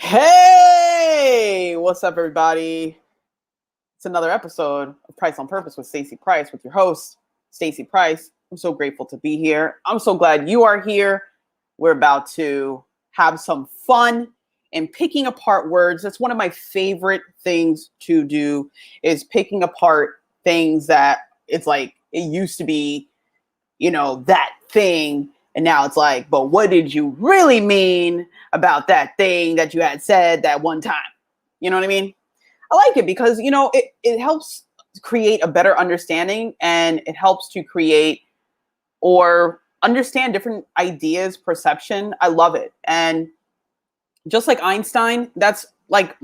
Hey, what's up, everybody? It's another episode of Pryce on Purpose with Stacey Pryce, with your host, Stacey Pryce. I'm so grateful to be here. I'm so glad you are here. We're about to have some fun and picking apart words. That's one of my favorite things to do, is picking apart things that it's like it used to be, that thing. And now it's like, but what did you really mean about that thing that you had said that one time? You know what I mean? I like it because, it helps create a better understanding, and it helps to create or understand different ideas, perception. I love it. And just like Einstein, that's my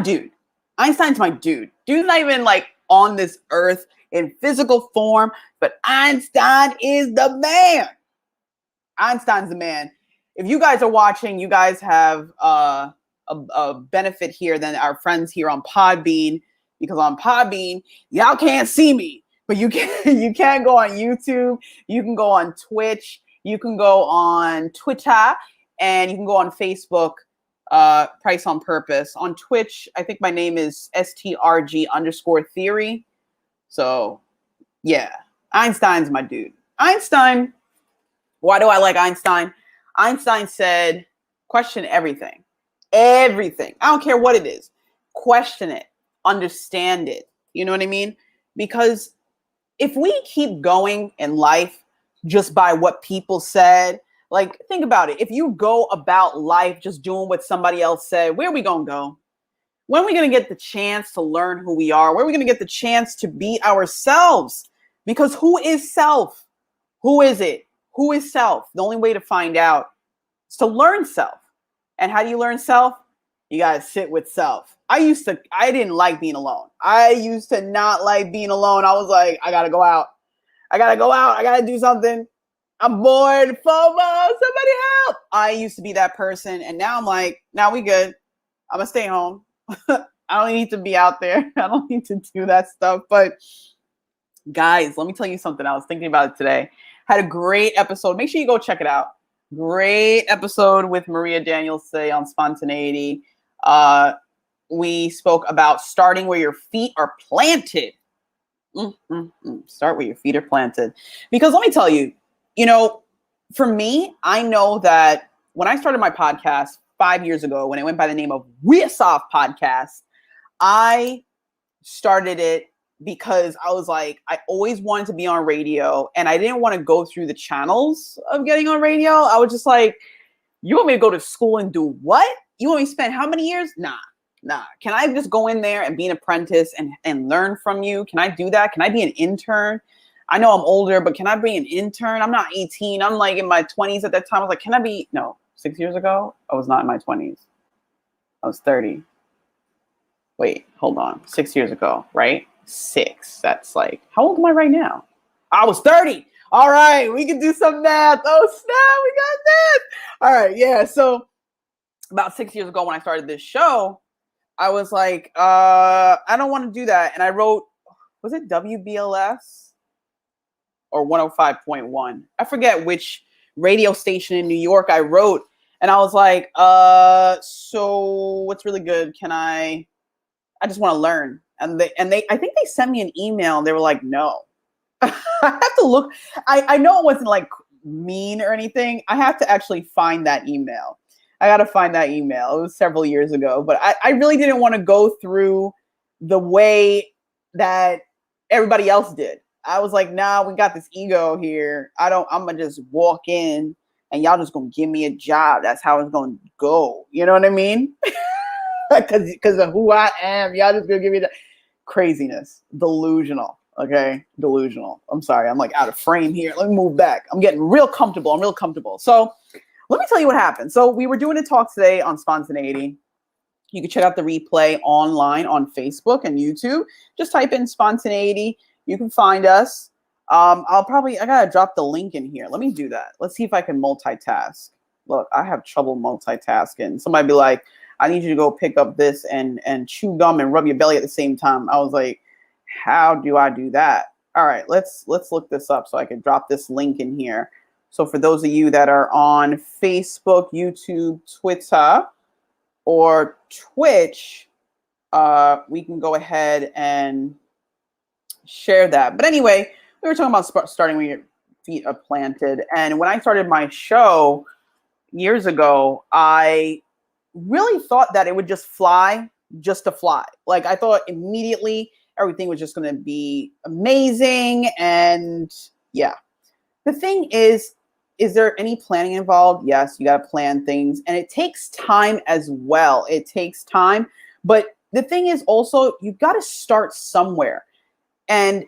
dude. Einstein's my dude. Dude's not even like on this earth in physical form, but Einstein is the man. Einstein's the man. If you guys are watching, you guys have a benefit here than our friends here on Podbean, because on Podbean, y'all can't see me, but you can go on YouTube, you can go on Twitch, you can go on Twitter, and you can go on Facebook, Pryce on Purpose. On Twitch, I think my name is STRG_theory. So yeah, Einstein's my dude. Einstein. Why do I like Einstein? Einstein said, question everything. Everything. I don't care what it is. Question it. Understand it. You know what I mean? Because if we keep going in life just by what people said, like, think about it. If you go about life just doing what somebody else said, where are we going to go? When are we going to get the chance to learn who we are? Where are we going to get the chance to be ourselves? Because who is self? Who is it? Who is self? The only way to find out is to learn self. And how do you learn self? You got to sit with self. I didn't like being alone. I used to not like being alone. I was like, I got to go out. I got to do something. I'm bored. FOMO. Somebody help. I used to be that person. And now I'm like, now we good. I'm going to stay home. I don't need to be out there. I don't need to do that stuff. But guys, let me tell you something. I was thinking about it today. Had a great episode. Make sure you go check it out. Great episode with Maria Daniels today on spontaneity. We spoke about starting where your feet are planted. Start where your feet are planted. Because let me tell you, for me, I know that when I started my podcast 5 years ago, when it went by the name of Whiz Off Podcast, I started it because I was like, I always wanted to be on radio, and I didn't want to go through the channels of getting on radio. I was just like, you want me to go to school and do what? You want me to spend how many years? Nah. Can I just go in there and be an apprentice and learn from you? Can I do that? Can I be an intern? I know I'm older, but can I be an intern? I'm not 18. I'm like in my 20s at that time. I was like, no, 6 years ago, I was not in my 20s. I was 30. Wait, hold on. 6 years ago, right? 6. That's like, how old am I right now? I was 30. All right, we can do some math. Oh, snap, we got this. All right, yeah. So about 6 years ago when I started this show, I was like, I don't want to do that. And I wrote, was it WBLS or 105.1? I forget which radio station in New York I wrote. And I was like, so what's really good? I just want to learn. And they, I think they sent me an email. They were like, no. I have to look. I know it wasn't like mean or anything. I have to actually find that email. I got to find that email. It was several years ago, but I really didn't want to go through the way that everybody else did. I was like, nah, we got this ego here. I'm going to just walk in and y'all just going to give me a job. That's how it's going to go. You know what I mean? Because of who I am. Y'all just going to give me the craziness. Delusional. Okay. Delusional. I'm sorry. I'm like out of frame here. Let me move back. I'm getting real comfortable. I'm real comfortable. So let me tell you what happened. So we were doing a talk today on spontaneity. You can check out the replay online on Facebook and YouTube. Just type in spontaneity. You can find us. I got to drop the link in here. Let me do that. Let's see if I can multitask. Look, I have trouble multitasking. Somebody be like, I need you to go pick up this and chew gum and rub your belly at the same time. I was like, how do I do that? All right, let's look this up so I can drop this link in here. So for those of you that are on Facebook, YouTube, Twitter, or Twitch, we can go ahead and share that. But anyway, we were talking about starting when your feet are planted. And when I started my show years ago, I really thought that it would just fly just to fly. Like I thought immediately everything was just going to be amazing. And yeah, the thing is there any planning involved? Yes, you got to plan things, and it takes time as well. It takes time. But the thing is also, you got to start somewhere. And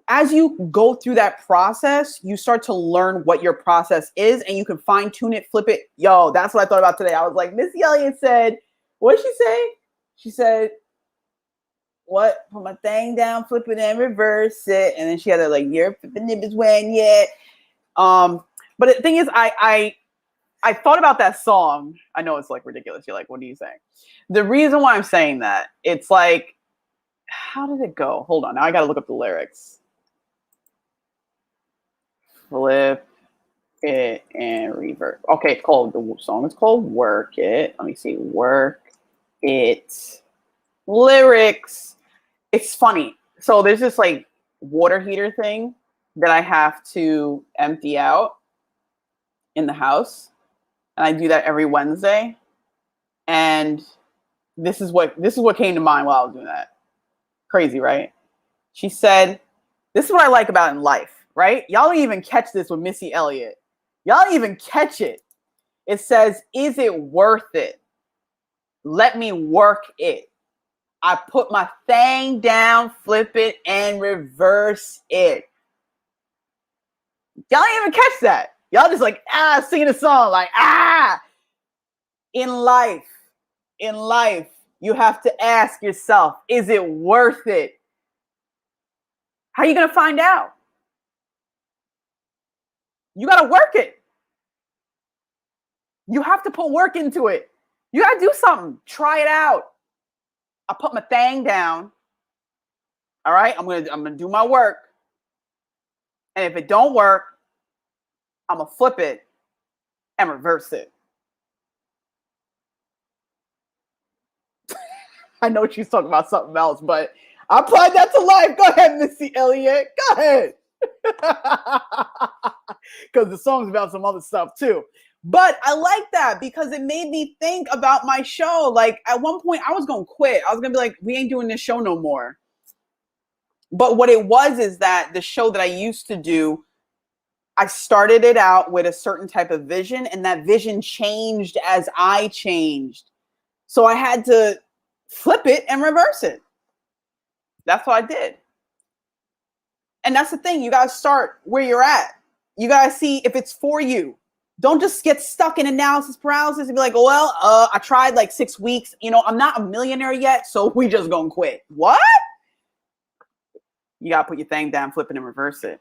as you go through that process, you start to learn what your process is, and you can fine tune it, flip it. Yo, that's what I thought about today. I was like, Missy Elliott said, what did she say? She said, what? Put my thing down, flip it and reverse it. And then she had a like, you're flipping nippers when yet. But the thing is, I thought about that song. I know it's like ridiculous. You're like, what are you saying? The reason why I'm saying that, it's like, how did it go? Hold on. Now I got to look up the lyrics. Flip it and reverse. Okay, the song is called Work It. Let me see. Work It. Lyrics. It's funny. So there's this like water heater thing that I have to empty out in the house. And I do that every Wednesday. And this is what came to mind while I was doing that. Crazy, right? She said, this is what I like about in life, right? Y'all don't even catch this with Missy Elliott. Y'all don't even catch it. It says, is it worth it? Let me work it. I put my thing down, flip it, and reverse it. Y'all ain't even catch that. Y'all just like, singing a song, like, In life, you have to ask yourself, is it worth it? How are you going to find out? You got to work it. You have to put work into it. You got to do something. Try it out. I put my thing down. All right, I'm gonna do my work. And if it don't work, I'm gonna flip it and reverse it. I know she's talking about something else, but I applied that to life. Go ahead, Missy Elliott. Go ahead. Because the song's about some other stuff too. But I like that because it made me think about my show. Like at one point I was going to quit. I was going to be like, we ain't doing this show no more. But what it was is that the show that I used to do, I started it out with a certain type of vision, and that vision changed as I changed. So I had to flip it and reverse it. That's what I did. And that's the thing. You got to start where you're at. You got to see if it's for you. Don't just get stuck in analysis paralysis and be like, well, I tried like 6 weeks. You know, I'm not a millionaire yet, so we just gonna quit. What? You got to put your thing down, flip it, and reverse it.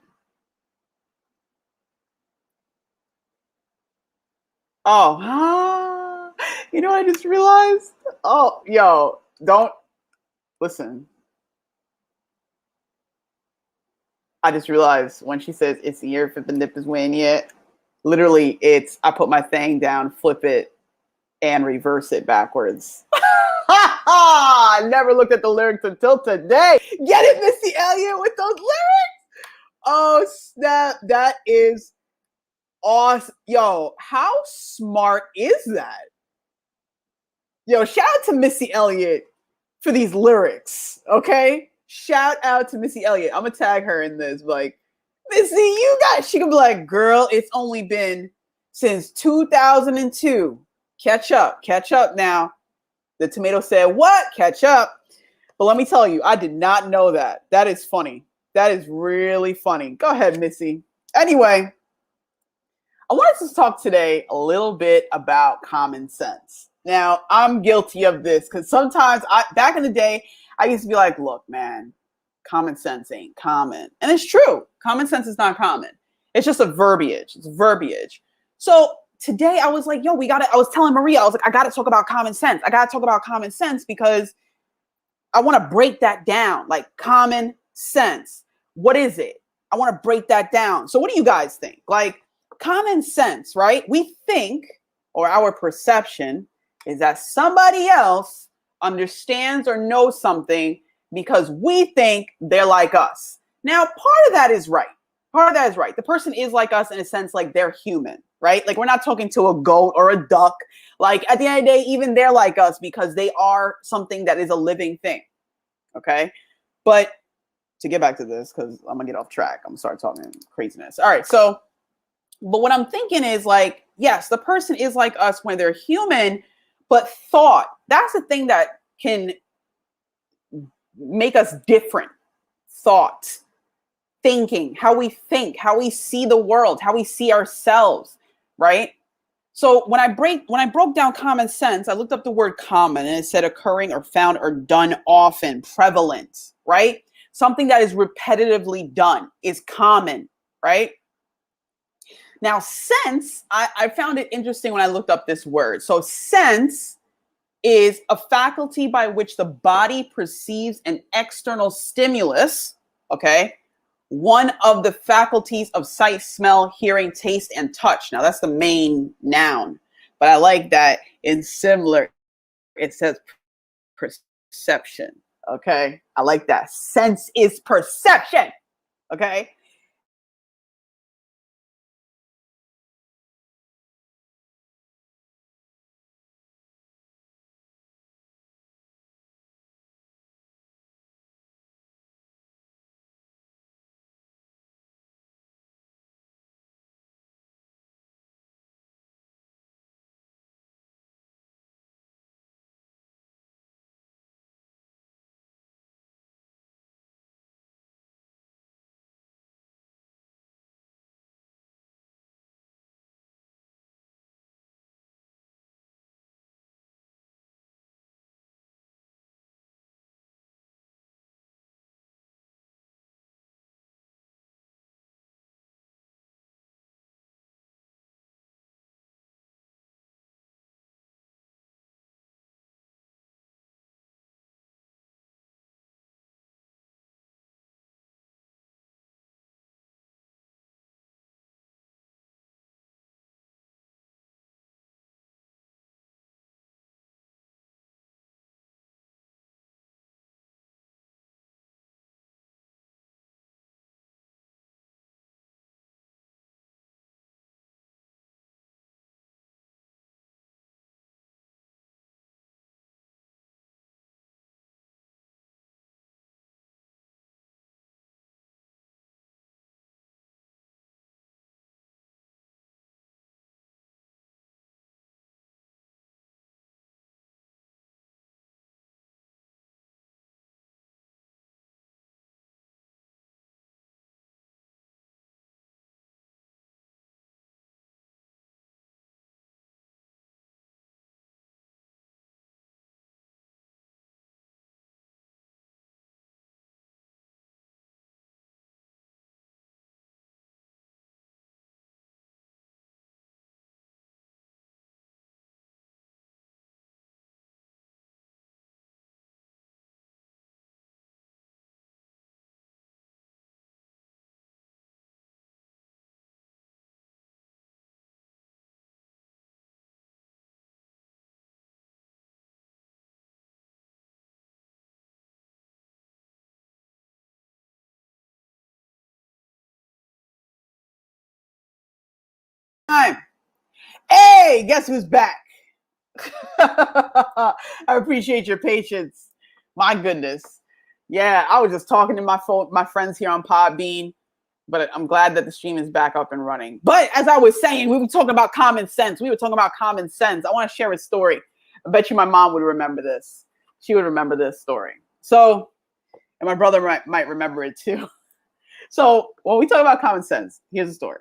Oh, you know what I just realized? Oh, yo, don't listen. I just realized when she says it's the year for the nip is when yet, literally it's I put my thing down, flip it, and reverse it backwards. I never looked at the lyrics until today. Get it, Missy Elliott, with those lyrics? Oh, snap. That is awesome. Yo, how smart is that? Yo, shout out to Missy Elliott for these lyrics, okay? Shout out to Missy Elliott. I'm gonna tag her in this. Like, Missy, she can be like, girl, it's only been since 2002. Catch up now. The tomato said, what? Catch up. But let me tell you, I did not know that. That is funny. That is really funny. Go ahead, Missy. Anyway, I wanted to talk today a little bit about common sense. Now, I'm guilty of this because sometimes back in the day, I used to be like, look, man, common sense ain't common. And it's true. Common sense is not common. It's just a verbiage. It's verbiage. So today I was like, yo, I was telling Maria, I was like, I got to talk about common sense. I got to talk about common sense because I want to break that down. Like common sense. What is it? I want to break that down. So what do you guys think? Like common sense, right? We think, or our perception is that somebody else understands or knows something because we think they're like us. Now, part of that is right. Part of that is right. The person is like us in a sense, like they're human, right? Like we're not talking to a goat or a duck. Like at the end of the day, even they're like us because they are something that is a living thing. Okay. But to get back to this, because I'm gonna get off track, I'm gonna start talking craziness. All right. So, but what I'm thinking is like, yes, the person is like us when they're human, but thought, that's the thing that can make us different. Thought, thinking, how we think, how we see the world, how we see ourselves, right? So when I broke down common sense, I looked up the word common and it said occurring or found or done often, prevalent, right? Something that is repetitively done is common, right? Now, sense, I found it interesting when I looked up this word. So sense is a faculty by which the body perceives an external stimulus, okay? One of the faculties of sight, smell, hearing, taste, and touch. Now, that's the main noun. But I like that in similar, it says perception, okay? I like that. Sense is perception, okay? Time. Hey, guess who's back? I appreciate your patience. My goodness. Yeah, I was just talking to my friends here on Podbean, but I'm glad that the stream is back up and running. But as I was saying, we were talking about common sense. We were talking about common sense. I want to share a story. I bet you my mom would remember this. She would remember this story. So, and my brother might remember it too. So when we talk about common sense, here's a story.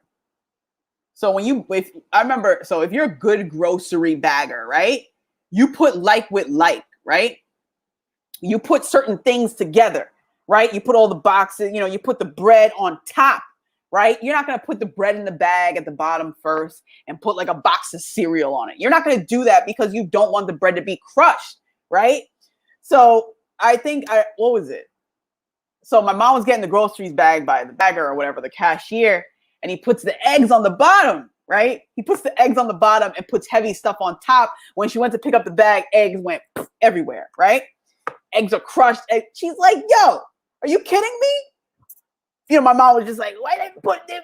So if you're a good grocery bagger, right? You put like with like, right? You put certain things together, right? You put all the boxes, you put the bread on top, right? You're not going to put the bread in the bag at the bottom first and put like a box of cereal on it. You're not going to do that because you don't want the bread to be crushed, right? So I think what was it? So my mom was getting the groceries bagged by the bagger or whatever, the cashier, and he puts the eggs on the bottom, right? He puts the eggs on the bottom and puts heavy stuff on top. When she went to pick up the bag, eggs went everywhere, right? Eggs are crushed. She's like, yo, are you kidding me? You know, my mom was just like, why they put the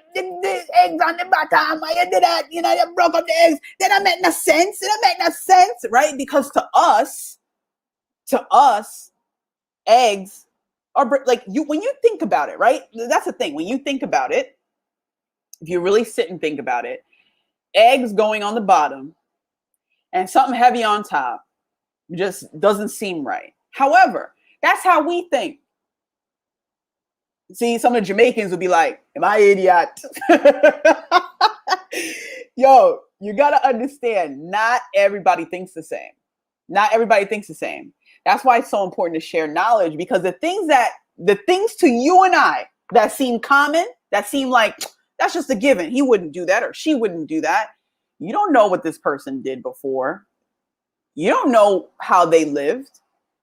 eggs on the bottom? Why you did that? You know, they broke up the eggs. That don't make no sense. It don't make no sense, right? Because to us, eggs are like when you think about it, right? That's the thing. When you think about it, if you really sit and think about it, eggs going on the bottom and something heavy on top just doesn't seem right. However, that's how we think. See, some of the Jamaicans would be like, am I an idiot? Yo, you got to understand, not everybody thinks the same. Not everybody thinks the same. That's why it's so important to share knowledge, because the things to you and I that seem common, that seem like that's just a given. He wouldn't do that or she wouldn't do that. You don't know what this person did before. You don't know how they lived.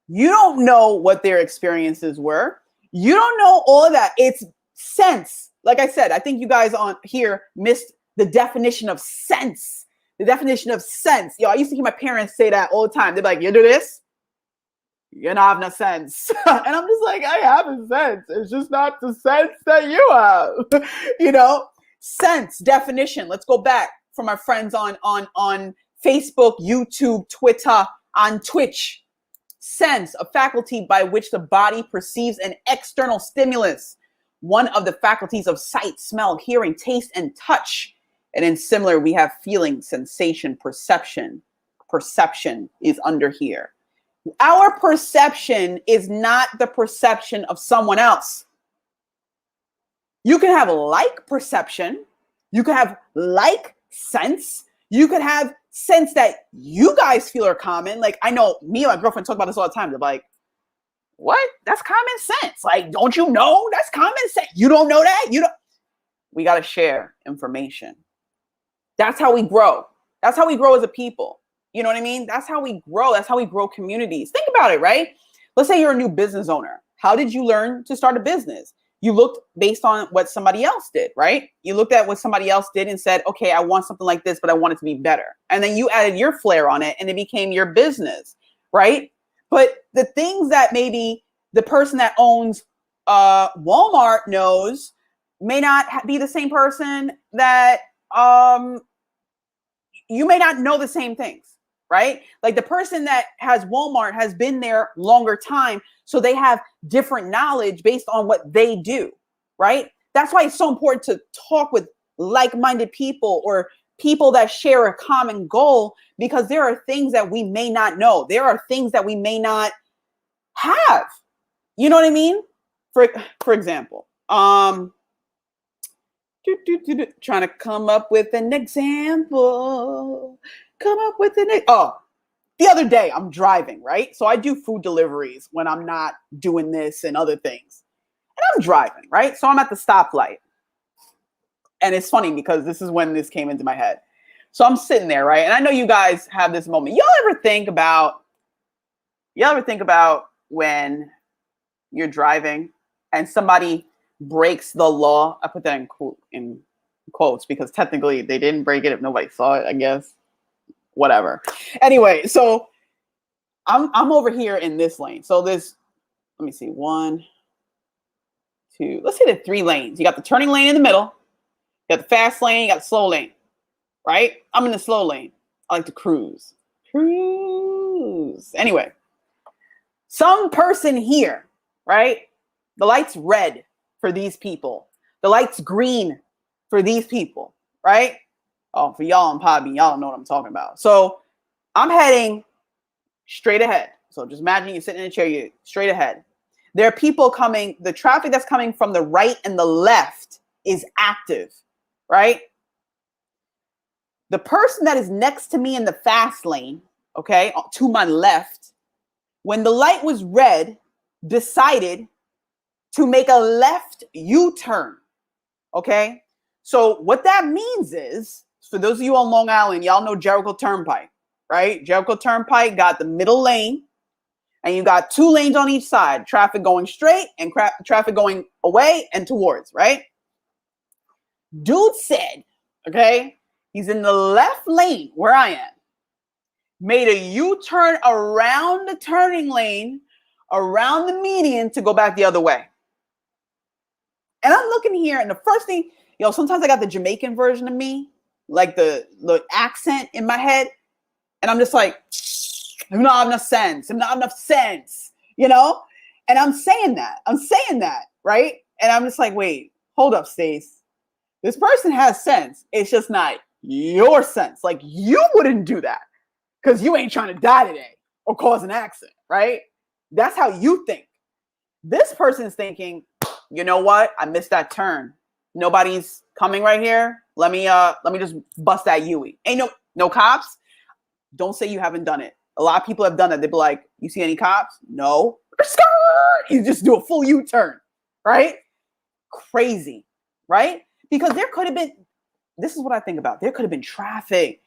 You don't know what their experiences were. You don't know all of that. It's sense. Like I said, I think you guys on here missed the definition of sense. The definition of sense. Yo, I used to hear my parents say that all the time. They're like, you do this? You don't have no sense. And I'm just like, I have a sense. It's just not the sense that you have. You know, sense, definition. Let's go back from our friends on Facebook, YouTube, Twitter, on Twitch. Sense, a faculty by which the body perceives an external stimulus, one of the faculties of sight, smell, hearing, taste, and touch. And in similar, we have feeling, sensation, perception. Perception is under here. Our perception is not the perception of someone else. You can have like perception. You can have like sense. You could have sense that you guys feel are common. Like, I know me and my girlfriend talk about this all the time. They're like, what? That's common sense. Like, don't you know? That's common sense. You don't know that? We got to share information. That's how we grow. That's how we grow as a people. You know what I mean? That's how we grow. That's how we grow communities. Think about it, right? Let's say you're a new business owner. How did you learn to start a business? You looked based on what somebody else did, right? You looked at what somebody else did and said, okay, I want something like this, but I want it to be better. And then you added your flair on it and it became your business, right? But the things that maybe the person that owns Walmart knows may not be the same person that you may not know the same things, right? Like the person that has Walmart has been there longer time. So they have different knowledge based on what they do, right? That's why it's so important to talk with like-minded people or people that share a common goal, because there are things that we may not know. There are things that we may not have. You know what I mean? For example, trying to come up with an example. The other day I'm driving, right? So I do food deliveries when I'm not doing this and other things. And I'm driving, right? So I'm at the stoplight. And it's funny because this is when this came into my head. So I'm sitting there, right? And I know you guys have this moment. Y'all ever think about when you're driving and somebody breaks the law? I put that in quotes because technically they didn't break it if nobody saw it, I guess. Whatever. Anyway, so I'm over here in this lane. So there's, let me see, 1, 2, let's say the 3 lanes. You got the turning lane in the middle. You got the fast lane, you got the slow lane, right? I'm in the slow lane. I like to cruise. Anyway, some person here, right? The light's red for these people. The light's green for these people, right? Oh, for y'all on Podbean, y'all know what I'm talking about. So I'm heading straight ahead. So just imagine you're sitting in a chair, you're straight ahead. There are people coming, the traffic that's coming from the right and the left is active, right? The person that is next to me in the fast lane, okay, to my left, when the light was red, decided to make a left U-turn, okay? So what that means is, for those of you on Long Island, y'all know Jericho Turnpike, right? Jericho Turnpike got the middle lane, and you got 2 lanes on each side, traffic going straight and traffic going away and towards, right? Dude said, okay, He's in the left lane where I am. Made a U-turn around the turning lane, around the median to go back the other way. And I'm looking here, and the first thing, sometimes I got the Jamaican version of me, like the accent in my head. And I'm just like, I'm not have enough sense. I'm not enough sense, And I'm saying that, right? And I'm just like, wait, hold up, Stace. This person has sense. It's just not your sense. Like, you wouldn't do that because you ain't trying to die today or cause an accident, right? That's how you think. This person's thinking, you know what? I missed that turn. Nobody's coming right here. Let me just bust that Yui. Ain't no cops. Don't say you haven't done it. A lot of people have done it. They'd be like, you see any cops? No. You just do a full U-turn, right? Crazy, right? Because there could have been, this is what I think about. There could have been traffic.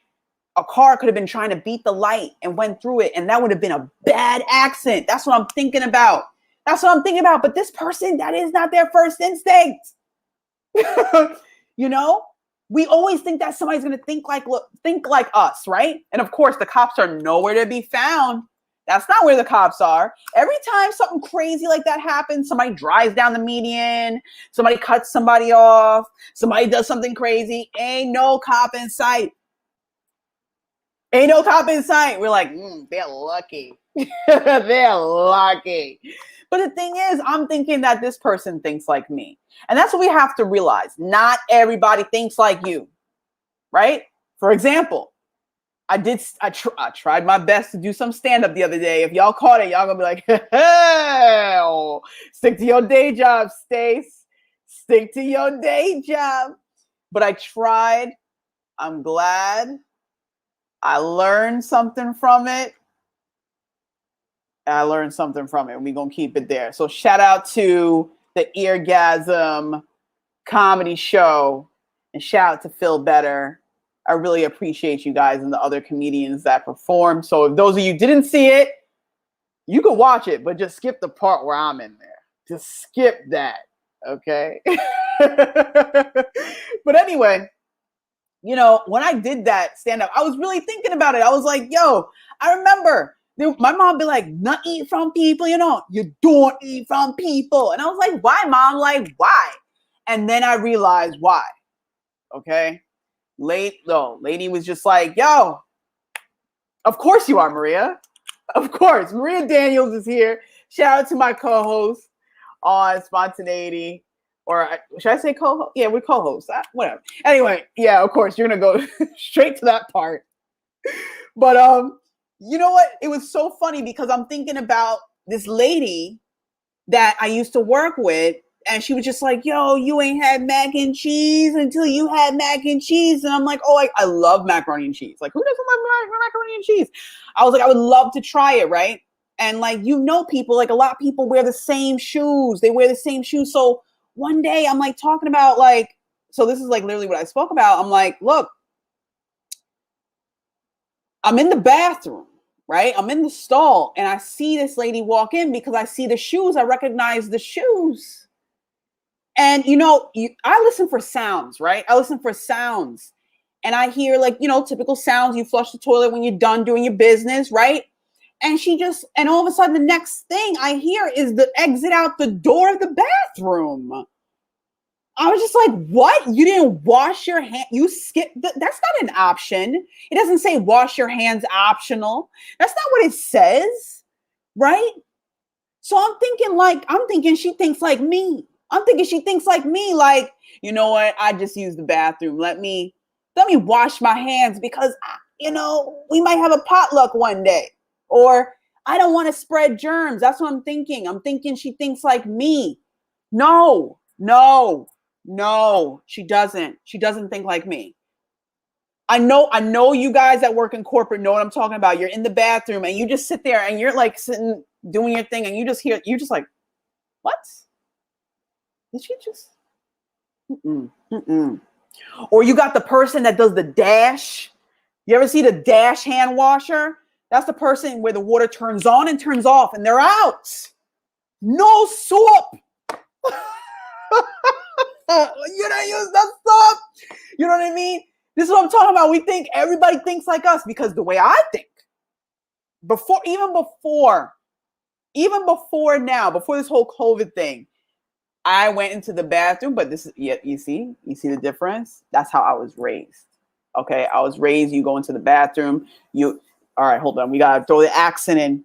A car could have been trying to beat the light and went through it. And that would have been a bad accident. That's what I'm thinking about. But this person, that is not their first instinct. We always think that somebody's going to think like us, right? And of course, the cops are nowhere to be found. That's not where the cops are. Every time something crazy like that happens, somebody drives down the median, somebody cuts somebody off, somebody does something crazy, ain't no cop in sight. Ain't no cop in sight. We're like, they're lucky. They're lucky. But the thing is, I'm thinking that this person thinks like me. And that's what we have to realize. Not everybody thinks like you, right? For example, I tried my best to do some stand-up the other day. If y'all caught it, y'all gonna be like, hey, stick to your day job, Stace. Stick to your day job. But I tried. I'm glad. I learned something from it. And we're going to keep it there. So shout out to the Eargasm comedy show and shout out to Phil Better. I really appreciate you guys and the other comedians that performed. So if those of you didn't see it, you can watch it, but just skip the part where I'm in there. Just skip that. Okay. But anyway, when I did that stand up, I was really thinking about it. I was like, I remember my mom be like, not eat from people, you don't eat from people. And I was like, why, Mom? Like, why? And then I realized why. Okay. Lady was just like, of course you are, Maria. Of course. Maria Daniels is here. Shout out to my co-host on Spontaneity. Or should I say co-host? Yeah, we're co-hosts. Whatever. Anyway, yeah, of course, you're going to go straight to that part. But you know what? It was so funny because I'm thinking about this lady that I used to work with. And she was just like, you ain't had mac and cheese until you had mac and cheese. And I'm like, I love macaroni and cheese. Like, who doesn't love macaroni and cheese? I was like, I would love to try it, right? And like, people, like a lot of people wear the same shoes. They wear the same shoes. So one day I'm like talking about so this is like literally what I spoke about. I'm like, look, I'm in the bathroom, right? I'm in the stall and I see this lady walk in because I see the shoes. I recognize the shoes. And, I listen for sounds, right? I listen for sounds and I hear typical sounds. You flush the toilet when you're done doing your business, right? And and all of a sudden the next thing I hear is the exit out the door of the bathroom. I was just like, what? You didn't wash your hand? You skipped? That's not an option. It doesn't say wash your hands optional. That's not what it says, right? So I'm thinking she thinks like me. Like, you know what? I just used the bathroom. Let me wash my hands because, we might have a potluck one day. Or I don't want to spread germs. That's what I'm thinking. I'm thinking she thinks like me. No, she doesn't. She doesn't think like me. I know you guys that work in corporate know what I'm talking about. You're in the bathroom and you just sit there and you're like sitting, doing your thing. And you're just like, what? Did she just? Or you got the person that does the dash. You ever see the dash hand washer? That's the person where the water turns on and turns off and they're out. No soap. You don't use the soap. You know what I mean? This is what I'm talking about. We think everybody thinks like us because the way I think, even before now, before this whole COVID thing, I went into the bathroom, but this is, yeah, you see the difference? That's how I was raised. Okay, I was raised, you go into the bathroom, all right, hold on, we gotta throw the accent in.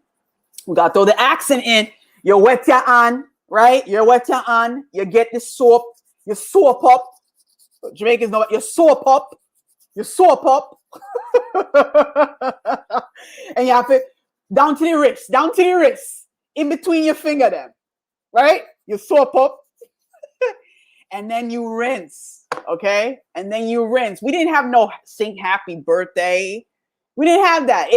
You wet your hand, right? You wet your hand, you get the soap, you soap up. Jamaicans know what you soap up. And you have it down to the wrist, in between your finger then, right? You soap up. And then you rinse, okay? And then you rinse. We didn't have no sing happy birthday. We didn't have that.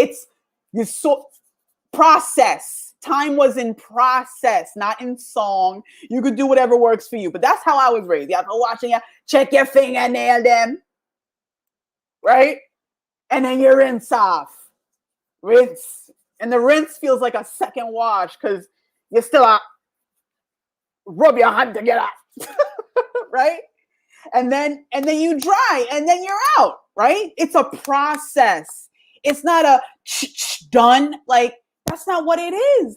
Process. Time was in process, not in song. You could do whatever works for you, but that's how I was raised. You have to watching you check your fingernail them, right? And then you rinse off. Rinse. And the rinse feels like a second wash because you still rub your hand together. Right? And then you dry and then you're out, right? It's a process. It's not a done. Like, that's not what it is.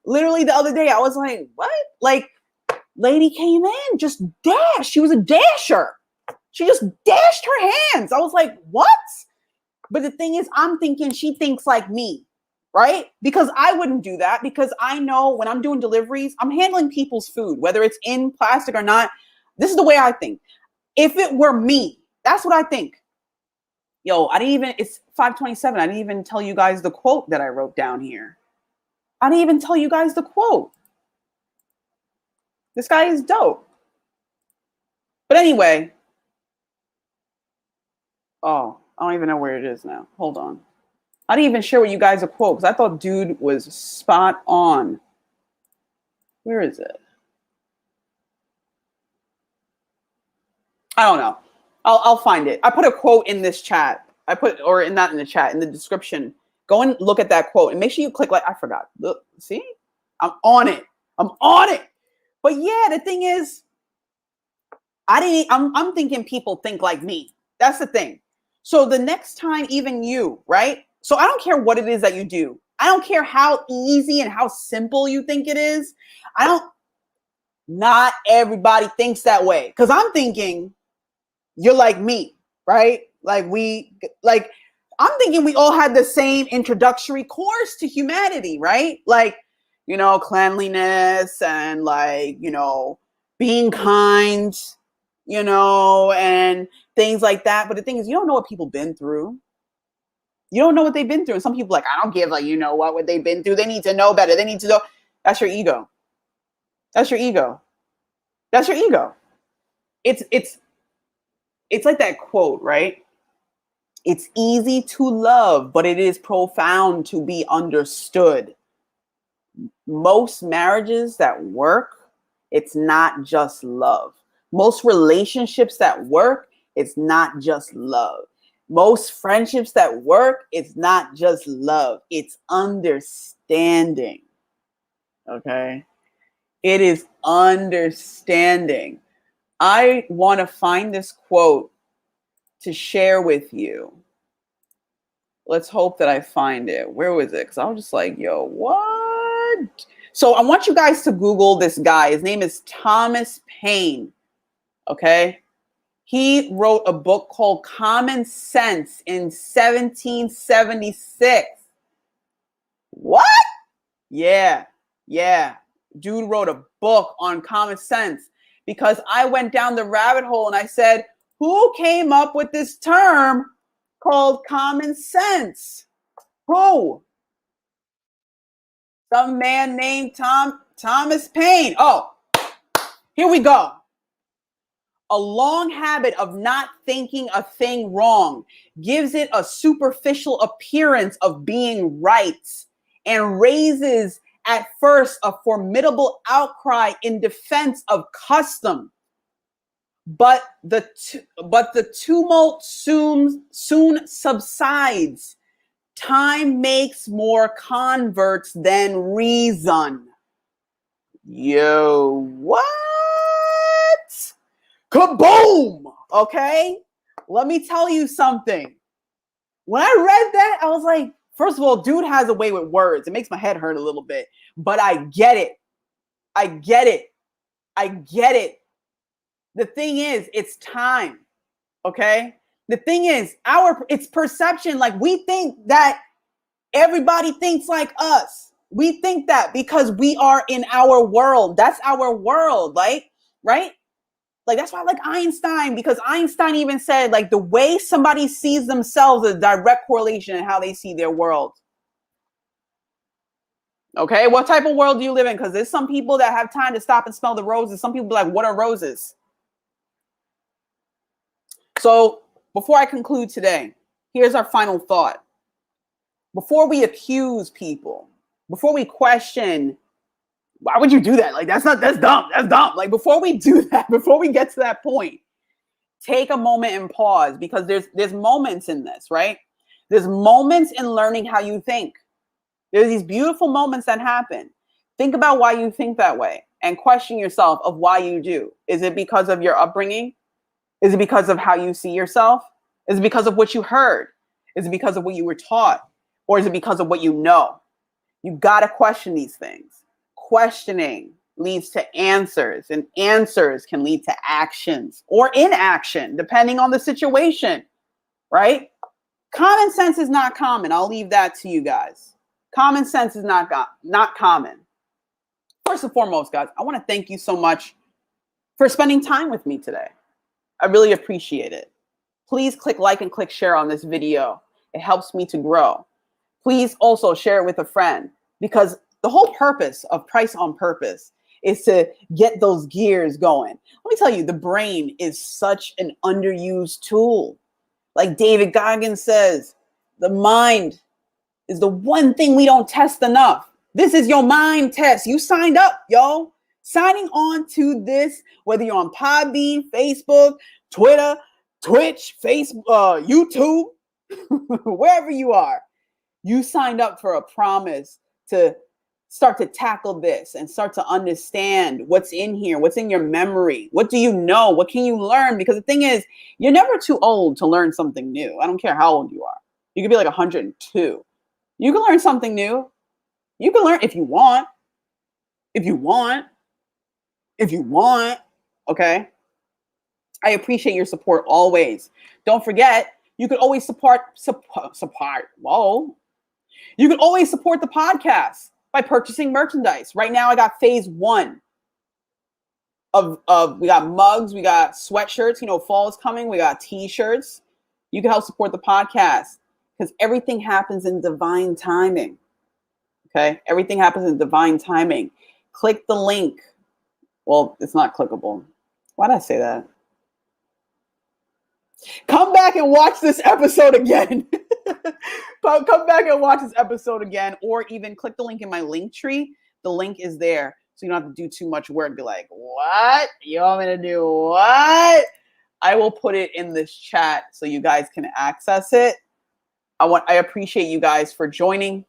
Literally the other day, I was like, what? Like, lady came in, just dash. She was a dasher. She just dashed her hands. I was like, what? But the thing is, I'm thinking she thinks like me. Right? Because I wouldn't do that, because I know when I'm doing deliveries, I'm handling people's food, whether it's in plastic or not. This is the way I think. If it were me, that's what I think. Yo, it's 5:27. I didn't even tell you guys the quote that I wrote down here. I didn't even tell you guys the quote. This guy is dope. But anyway. Oh, I don't even know where it is now. Hold on. I didn't even share with you guys a quote because I thought dude was spot on. Where is it? I don't know. I'll find it. I put a quote in this chat. Not in the chat, in the description. Go and look at that quote and make sure you click like, I forgot. Look, see? I'm on it. But yeah, the thing is, I'm thinking people think like me. That's the thing. So the next time, even you, right? So I don't care what it is that you do. I don't care how easy and how simple you think it is. Not everybody thinks that way. Because I'm thinking you're like me, right? I'm thinking we all had the same introductory course to humanity, right? Like, cleanliness and being kind, and things like that. But the thing is, you don't know what people been through. You don't know what they've been through. And some people are like, I don't give what they've been through. They need to know better. They need to know. That's your ego. It's like that quote, right? It's easy to love, but it is profound to be understood. Most marriages that work, it's not just love. Most relationships that work, it's not just love. Most friendships that work, it's not just love. It's understanding. Okay? It is understanding. I want to find this quote to share with you. Let's hope that I find it. Where was it? Because I was just like, yo, what? So I want you guys to Google this guy. His name is Thomas Paine. Okay? He wrote a book called Common Sense in 1776. What? Yeah. Dude wrote a book on common sense because I went down the rabbit hole and I said, who came up with this term called common sense? Who? Some man named Thomas Paine. Oh, here we go. A long habit of not thinking a thing wrong gives it a superficial appearance of being right and raises at first a formidable outcry in defense of custom. But the tumult soon subsides. Time makes more converts than reason. Yo, what? Kaboom! Okay? Let me tell you something. When I read that, I was like, first of all, dude has a way with words. It makes my head hurt a little bit, but I get it. I get it. I get it. The thing is, it's time. Okay? The thing is, it's perception. Like, we think that everybody thinks like us. We think that because we are in our world. That's our world, like, right? Like, that's why I like Einstein, because Einstein even said, like, the way somebody sees themselves is a direct correlation in how they see their world. Okay, what type of world do you live in? Because there's some people that have time to stop and smell the roses. Some people be like, what are roses? So before I conclude today, here's our final thought. Before we accuse people, before we question, why would you do that? Like, that's dumb. That's dumb. Like, before we do that, before we get to that point, take a moment and pause, because there's moments in this, right? There's moments in learning how you think. There's these beautiful moments that happen. Think about why you think that way and question yourself of why you do. Is it because of your upbringing? Is it because of how you see yourself? Is it because of what you heard? Is it because of what you were taught? Or is it because of what you know? You got to question these things. Questioning leads to answers, and answers can lead to actions or inaction, depending on the situation, right? Common sense is not common. I'll leave that to you guys. Common sense is not common. First and foremost, guys, I want to thank you so much for spending time with me today. I really appreciate it. Please click like and click share on this video. It helps me to grow. Please also share it with a friend, because the whole purpose of Pryce on Purpose is to get those gears going. Let me tell you, the brain is such an underused tool. Like David Goggins says, the mind is the one thing we don't test enough. This is your mind test. You signed up, yo. Signing on to this, whether you're on Podbean, Facebook, Twitter, Twitch, Facebook, YouTube, wherever you are, you signed up for a promise to start to tackle this and start to understand what's in here, what's in your memory. What do you know? What can you learn? Because the thing is, you're never too old to learn something new. I don't care how old you are. You could be like 102. You can learn something new. You can learn if you want. If you want. Okay? I appreciate your support always. Don't forget, you could always support. Whoa. You can always support the podcast by purchasing merchandise. Right now, I got phase 1 of we got mugs, we got sweatshirts. You know, fall is coming. We got t-shirts. You can help support the podcast, because everything happens in divine timing. Okay, everything happens in divine timing. Click the link. Well, it's not clickable. Why did I say that? Come back and watch this episode again. Come back and watch this episode again, or even click the link in my link tree. The link is there, so you don't have to do too much work. Be like, what? You want me to do what? I will put it in this chat so you guys can access it. I appreciate you guys for joining.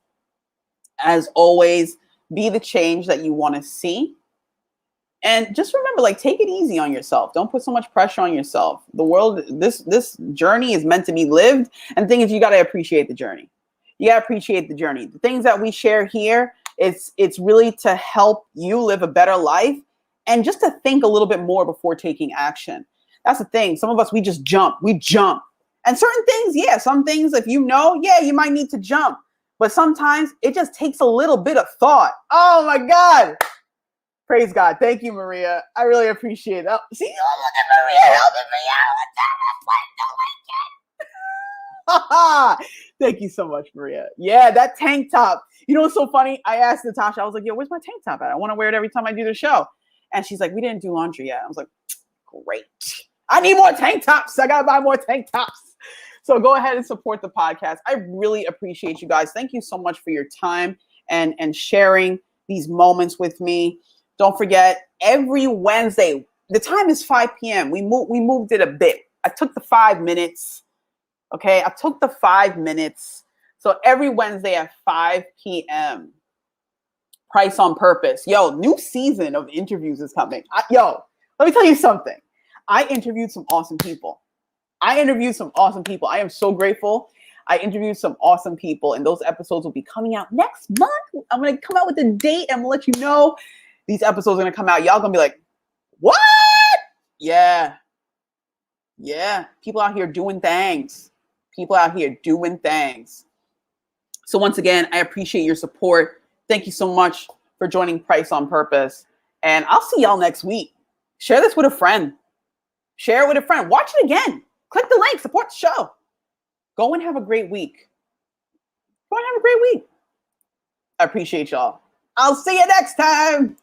As always, be the change that you want to see. And just remember, like, take it easy on yourself. Don't put so much pressure on yourself. The world, this journey is meant to be lived. And the thing is, you got to appreciate the journey. You got to appreciate the journey. The things that we share here, it's really to help you live a better life, and just to think a little bit more before taking action. That's the thing. Some of us, we just jump. We jump. And certain things, yeah, some things, if you know, yeah, you might need to jump. But sometimes it just takes a little bit of thought. Oh, my God. Praise God. Thank you, Maria. I really appreciate it. See, look at Maria helping me out. Thank you so much, Maria. Yeah, that tank top. You know what's so funny? I asked Natasha, I was like, yo, where's my tank top at? I want to wear it every time I do the show. And she's like, we didn't do laundry yet. I was like, great. I need more tank tops. I got to buy more tank tops. So go ahead and support the podcast. I really appreciate you guys. Thank you so much for your time and sharing these moments with me. Don't forget, every Wednesday, the time is 5 p.m. We moved it a bit. I took the 5 minutes. Okay, I took the 5 minutes. So every Wednesday at 5 p.m., Pryce on Purpose. Yo, new season of interviews is coming. Let me tell you something. I interviewed some awesome people. I am so grateful. I interviewed some awesome people, and those episodes will be coming out next month. I'm going to come out with a date. I'm going to let you know these episodes are going to come out. Y'all going to be like, what? Yeah. Yeah. People out here doing things. So once again, I appreciate your support. Thank you so much for joining Pryce on Purpose. And I'll see y'all next week. Share this with a friend. Share it with a friend. Watch it again. Click the link. Support the show. Go and have a great week. I appreciate y'all. I'll see you next time.